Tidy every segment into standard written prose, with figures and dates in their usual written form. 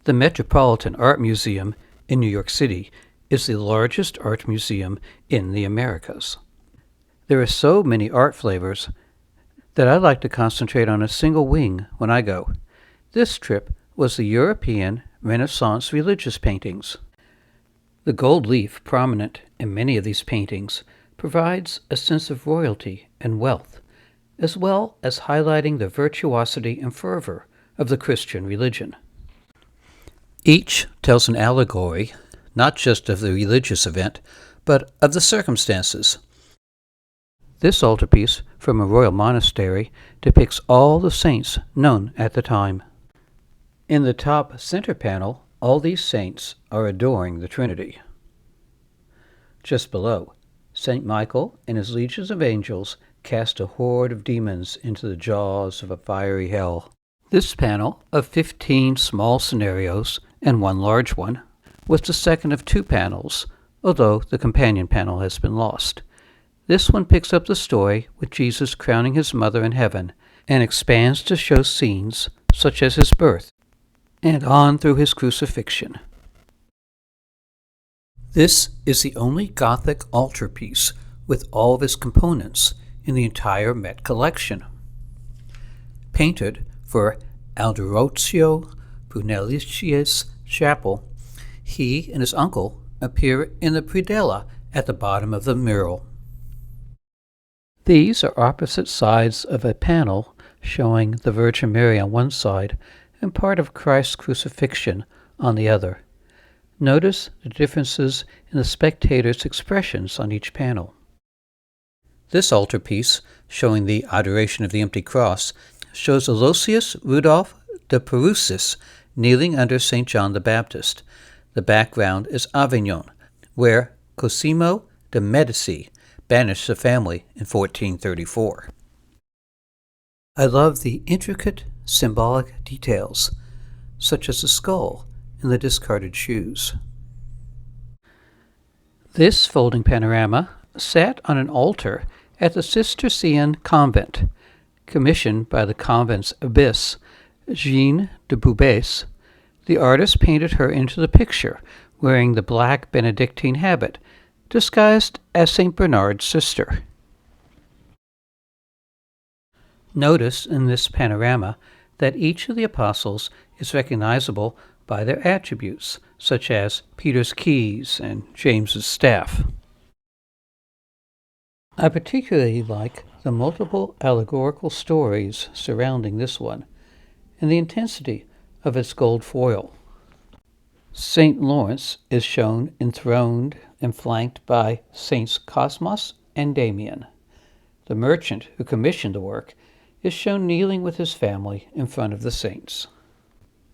The Metropolitan Art Museum in New York City is the largest art museum in the Americas. There are so many art flavors that I like to concentrate on a single wing when I go. This trip was the European Renaissance religious paintings. The gold leaf prominent in many of these paintings provides a sense of royalty and wealth, as well as highlighting the virtuosity and fervor of the Christian religion. Each tells an allegory, not just of the religious event, but of the circumstances. This altarpiece from a royal monastery depicts all the saints known at the time. In the top center panel, all these saints are adoring the Trinity. Just below, St. Michael and his legions of angels cast a horde of demons into the jaws of a fiery hell. This panel, of 15 small scenarios and one large one, was the second of two panels, although the companion panel has been lost. This one picks up the story with Jesus crowning his mother in heaven and expands to show scenes such as his birth and on through his crucifixion. This is the only Gothic altarpiece with all of its components in the entire Met collection. Painted for Alderocio Brunelleschi's chapel, he and his uncle appear in the predella at the bottom of the mural. These are opposite sides of a panel showing the Virgin Mary on one side and part of Christ's crucifixion on the other. Notice the differences in the spectators' expressions on each panel. This altarpiece, showing the Adoration of the Empty Cross, shows Aloysius Rudolph de Perusis kneeling under St. John the Baptist. The background is Avignon, where Cosimo de' Medici banished the family in 1434. I love the intricate symbolic details, such as the skull and the discarded shoes. This folding panorama sat on an altar at the Cistercian convent, commissioned by the convent's abbess, Jeanne de Boubès. The artist painted her into the picture, wearing the black Benedictine habit, disguised as St. Bernard's sister. Notice in this panorama that each of the apostles is recognizable by their attributes, such as Peter's keys and James's staff. I particularly like the multiple allegorical stories surrounding this one, and the intensity of its gold foil. St. Lawrence is shown enthroned and flanked by Saints Cosmas and Damian. The merchant who commissioned the work is shown kneeling with his family in front of the saints.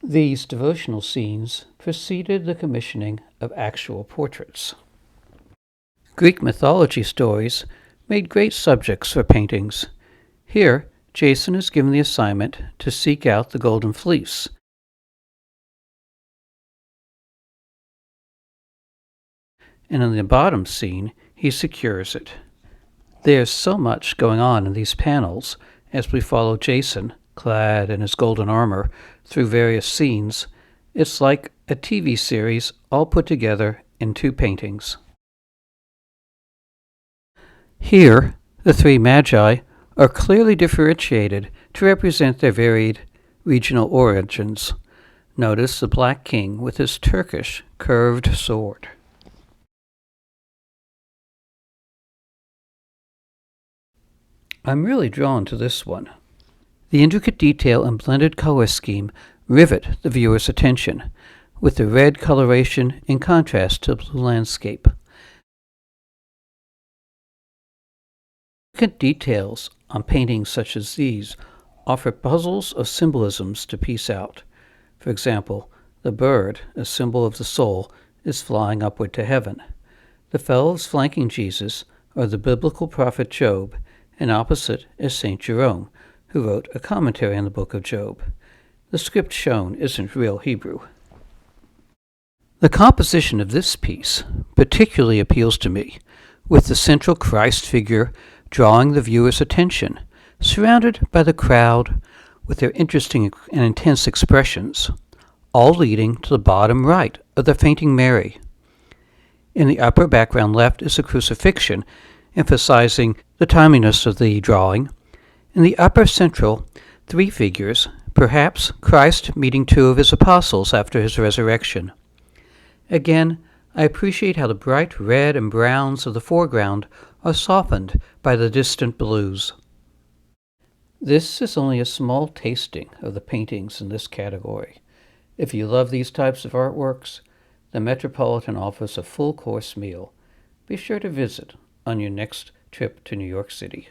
These devotional scenes preceded the commissioning of actual portraits. Greek mythology stories made great subjects for paintings. Here, Jason is given the assignment to seek out the golden fleece. And in the bottom scene, he secures it. There's so much going on in these panels as we follow Jason, clad in his golden armor, through various scenes. It's like a TV series all put together in two paintings. Here, the three magi are clearly differentiated to represent their varied regional origins. Notice the Black King with his Turkish curved sword. I'm really drawn to this one. The intricate detail and blended color scheme rivet the viewer's attention, with the red coloration in contrast to the blue landscape. Intricate details on paintings such as these offer puzzles of symbolisms to piece out. For example, the bird, a symbol of the soul, is flying upward to heaven. The fellows flanking Jesus are the biblical prophet Job, and opposite is St. Jerome, who wrote a commentary on the book of Job. The script shown isn't real Hebrew. The composition of this piece particularly appeals to me, with the central Christ figure drawing the viewer's attention, surrounded by the crowd with their interesting and intense expressions. all leading to the bottom right of the Fainting Mary. In the upper background left is a crucifixion, emphasizing the timeliness of the drawing. In the upper central, three figures, perhaps Christ meeting two of his apostles after his resurrection. Again, I appreciate how the bright red and browns of the foreground are softened by the distant blues. This is only a small tasting of the paintings in this category. If you love these types of artworks, the Metropolitan offers a full-course meal. Be sure to visit on your next trip to New York City.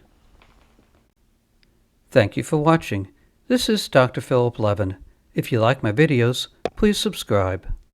Thank you for watching. This is Dr. Philip Levin. If you like my videos, please subscribe.